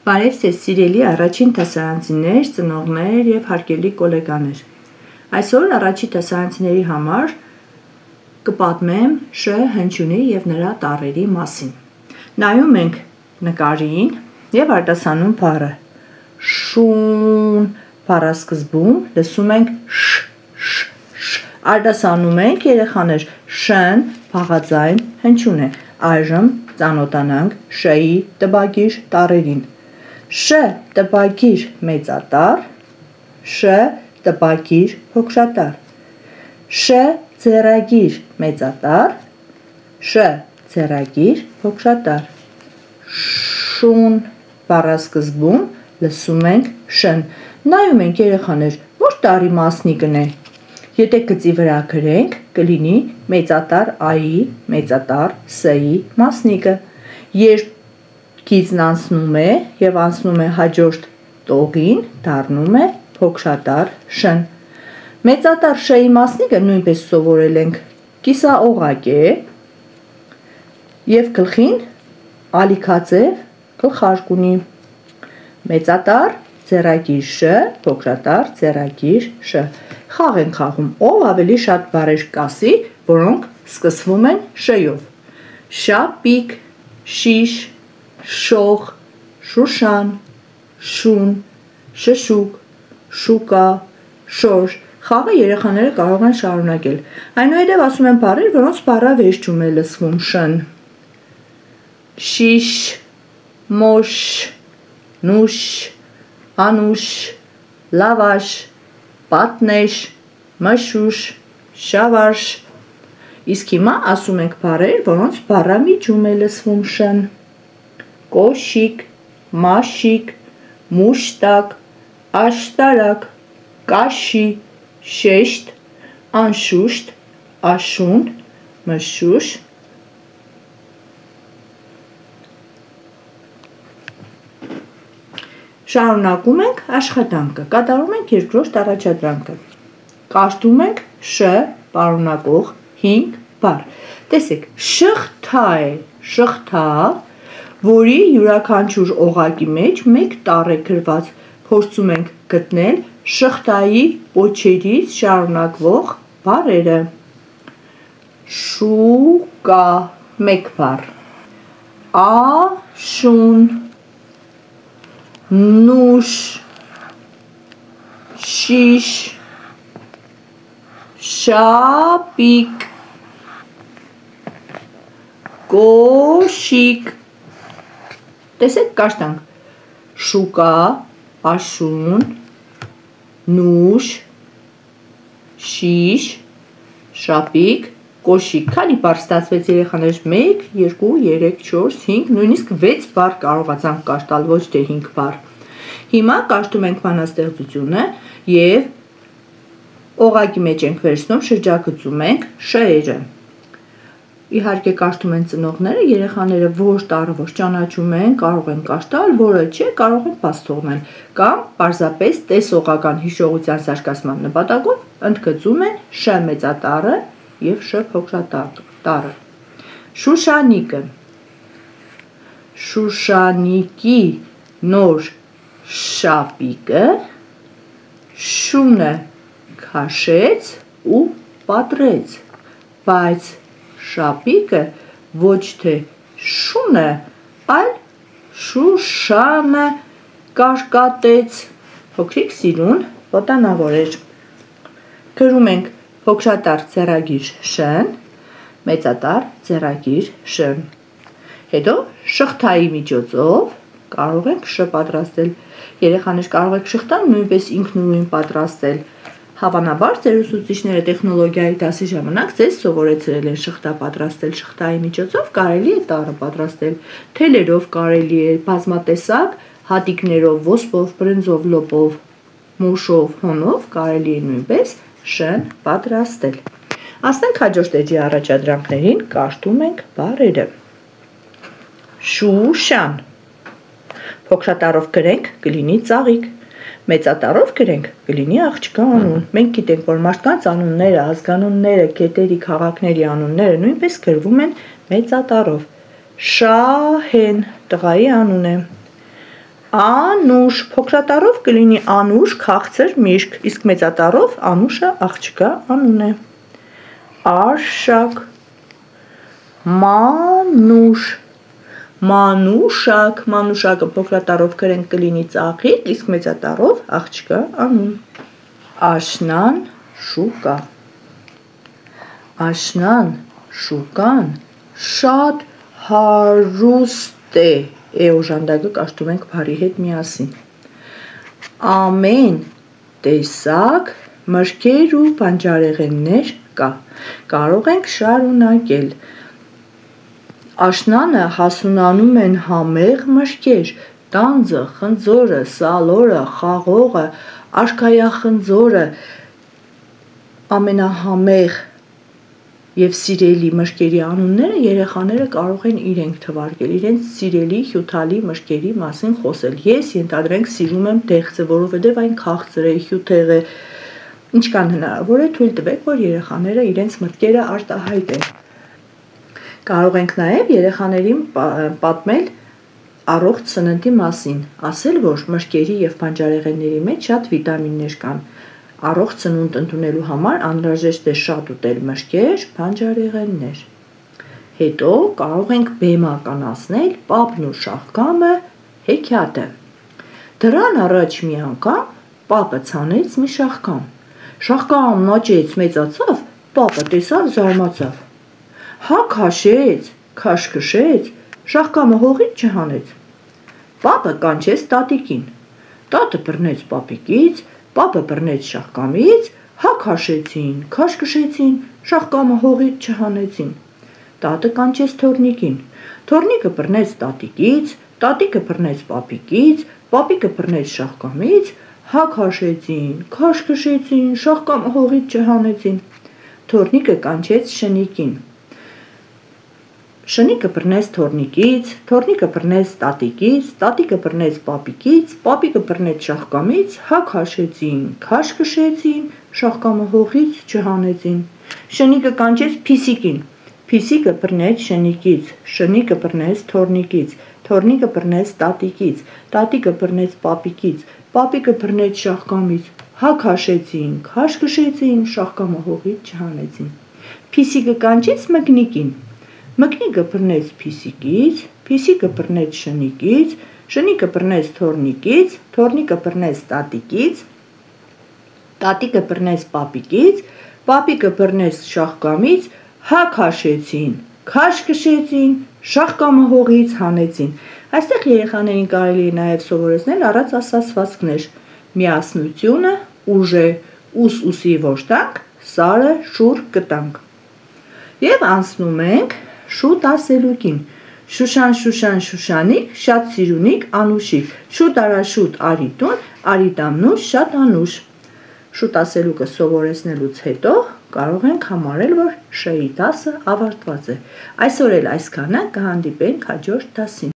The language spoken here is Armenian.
Բարև ձեզ սիրելի առաջին դասարանցիներ, ծնողներ և հարգելի գոլեգաներ։ Այսօր առաջին դասարանցիների համար կպատմեմ Շ հնչյունի և նրա տառերի մասին։ Նայում ենք նկարին և արտասանում բառը շուն բառասկզբում լսում ենք շ, արտասանում ենք երեխաներ շն բաղաձայն հնչյուն է։ Այժմ ծանոթանանք շ-ի տպագիր տառերին։ Շ տպագիր մեծատառ, Շ տպագիր փոքրատառ, Շ ձեռագիր մեծատառ, Շ ձեռագիր փոքրատառ։ Շուն բառասկզբում լսում ենք շն։ Նայում ենք երեխաներ, որ տառի մասնիկն է։ Եթե գծի վրա գրենք, կլինի մեծատառ Ա-ի, մեծատառ Ս-ի մասնիկը։ Երբ գիծն անցնում է և անցնում է հաջորդ տողին, դառնում է փոքրատառ Շ-ն։ Մեծատառ Շ-ի մասնիկը նույնպես սովորել ենք կիսաօղակ է և գլխին ալիքաձև գլխարկ ունի։ Մեծատառ ձեռագիր Շ, փոքրատառ ձեռագիր Շ։ Խաղ ենք խաղում, ով ավելի շատ բառեր կասի, որոնք սկսվում են Շ-ով։ Շապիկ, շիշ, շող, շուշան, շուն, շշուկ, շուկա, շոր։ Խաղը երեխաները կարող են շարունակել։ Այնուհետև ասում են բառեր, որոնց բառավերջում է լսվում շ-ն։ Շիշ, մոշ, նուշ, անուշ, լավաշ, պատնեշ, մշուշ, շավարշ։ Իսկ հիմա ասում ենք բառեր, որոնց բառամիջում է լսվում շ-ն։ Կոշիկ, մաշիկ, մուշտակ, աշտարակ, կաշի, շեշտ, անշուշտ, աշուն, մշուշ։ Շարունակում ենք աշխատանքը, կատարում ենք երկրորդ առաջադրանքը։ Կարդում ենք Շ պարունակող 5 բառ։ Տեսեք, շղթա է, շղթա, որի յուրաքանչյուր օղակի մեջ մեկ տառ է գրված։ Փորձում ենք գտնել շղթայի պոչերից շարունակվող բառերը։ Շուկա, մեկ բառ։ Աշուն, նուշ, շիշ, շապիկ, կոշիկ։ Տեսեք, կարդանք շուկա, աշուն, նուշ, շիշ, շապիկ, կոշիկ։ Քանի բառ ստացվեց երեխաներ, 1, 2, 3, 4, 5, նույնիսկ 6 բառ կարողացանք կարդալ, ոչ թե 5 բառ։ Հիմա կարդում ենք բանաստեղծությունը և օղակի մեջ ենք վերցնում, շրջագծում ենք շ-երը։ Իհարկե կարդում են ծնողները, երեխաները որ տառը որ ճանաչում են, կարող են կարդալ, որը չէ, կարող են բաց թողնել, կամ պարզապես տեսողական հիշողության զարգացման նպատակով ընդգծում են Շ մեծատառը և Շ փոքրատառը։ Շուշանիկը, Շուշանիկի նոր շապիկը շունը քաշեց ու պատռեց, բայց շապիկը ոչ թե շունը, այլ շուշանը կարկատեց։ Փոքրիկ սիրուն ոտանավոր էր։ Գրում ենք փոքրատառ ձեռագիր Շ-ն, մեծատառ ձեռագիր Շ-ն։ Հետո շղթայի միջոցով կարող ենք Շ պատրաստել։ Երեխաներ կարող եք շղթան նույնպես ինքնուրույն պատրաստել։ Հավանաբար ձեր ուսուցիչները տեխնոլոգիայի դասի ժամանակ ձեզ սովորեցրել են շղթա պատրաստել։ Շղթայի միջոցով կարելի է տառը պատրաստել, թելերով կարելի է, բազմատեսակ հատիկներով, ոսպով, բրնձով, լոպով, մոշով, հոնով կարելի է նույնպես Շ-ն պատրաստել։ Ասենք հաջորդ էջի առաջադրանքներին կարդում ենք բառերը։ Շուշան, փոքրատառով գրենք, կլինի ծաղիկ, մեծատառով գրենք, կլինի աղջկա անուն։ Մենք գիտենք, որ մարդկանց անունները, ազգանունները, գետերի, քաղաքների անունները նույնպես գրվում են մեծատառով։ Շահեն, տղայի անուն է։ Անուշ, փոքրատառով կլինի անուշ, քաղցր, միրգ, իսկ մեծատառով անուշը աղջկա անուն է։ Արշակ, մանուշ, մանուշակ, մանուշակը փոքրատառով գրենք կլինի ծաղիկ, իսկ մեծատառով աղջկա անուն։ Աշնան, շուկա, աշնան, շուկան շատ հարուստ է, օժանդակը կաշտում ենք բարի հետ միասին։ Ամեն տեսակ մրգեր ու բանջարեղեններ կա, կարող ենք շարունակել։ Աշնանը հասունանում են համեղ մրգեր, տանձը, խնձորը, սալորը, խաղողը, աշկայախնձորը, ամենահամեղ և սիրելի մրգերի անունները երեխաները կարող են իրենք թվարկել, իրենց սիրելի հյութալի մրգերի մասին խոսել։ Ես ենթադրենք սիրում եմ դեղձը, որովհետև այն քաղցր է, հյութեղ է, ինչքան հնարավոր է թույլ տվեք, որ երեխաները իրենց մտքերը արտահայտեն։ Կարող ենք նաև երեխաներին պատմել առողջ սննդի մասին, ասել, որ մրգերի և բանջարեղենների մեջ շատ վիտամիններ կան։ Առողջ սնունդ ընդունելու համար անհրաժեշտ է շատ ուտել մրգեր, բանջարեղեններ։ Հետո կարող ենք բեմականացնել պապն ու շաղկամը հեքիաթը։ Դրան առաջ մի անգամ պապը ցանեց մի շաղկամ։ Շաղկամն աճեց, մեծացավ, պապը տեսավ, զարմացավ։ Հա քաշեց, քաշքշեց, շաղկամը հողից չհանեց։ Պապը կանչեց տատիկին։ Տատը բռնեց պապիկից, պապը բռնեց շաղկամից, հա քաշեցին, քաշքշեցին, շաղկամը հողից չհանեցին։ Տատը կանչեց թոռնիկին։ Թոռնիկը բռնեց տատիկից, տատիկը բռնեց պապիկից, պապիկը բռնեց շաղկամից, հա քաշեցին, քաշքշեցին, շաղկամը հողից չհանեցին։ Թոռնիկը կանչեց շնիկին։ Շնիկը բռնեց թոռնիկից, թոռնիկը բռնեց տատիկից, տատիկը բռնեց պապիկից, պապիկը բռնեց շաղկամից, հա քաշեցին, քաշքշեցին, շաղկամը հողից չհանեցին։ Շնիկը կանչեց փիսիկին։ Փիսիկը բռնեց շնիկից, շնիկը բռնեց թոռնիկից, թոռնիկը բռնեց տատիկից, տատիկը բռնեց պապիկից, պապիկը բռնեց շաղկամից, հա քաշեցին, քաշքշեցին, շաղկամը հողից չհանեցին։ Փիսիկը կանչեց մկնիկին։ Մկնիկը բռնեց փիսիկից, փիսիկը բռնեց շնիկից, շնիկը բռնեց թոռնիկից, թոռնիկը բռնեց տատիկից, տատիկը բռնեց պապիկից, պապիկը բռնեց շաղկամից, հա քաշեցին, քաշքշեցին, շաղկամը հողից հանեցին։ Այստեղ երեխաներին կարելի է նաև սովորեցնել առած ասացվածքներ։ Միասնությունը ուժ է, ուսի ոշտանք, սարը շուռ կտանք։ Եվ անցնում ենք շուտ ասելուկին։ Շուշան, Շուշան, Շուշանիկ, շատ սիրունիկ, անուշիկ, շուտ արա շուտ արի տուն, արի տամնուշ, շատ անուշ։ Շուտ ասելուկը սովորեցնելուց հետո կարող ենք համարել, որ Շ-ի դասը ավարտված է։ Այսօր էլ այսքանը, կհանդիպենք հաջորդ դասին։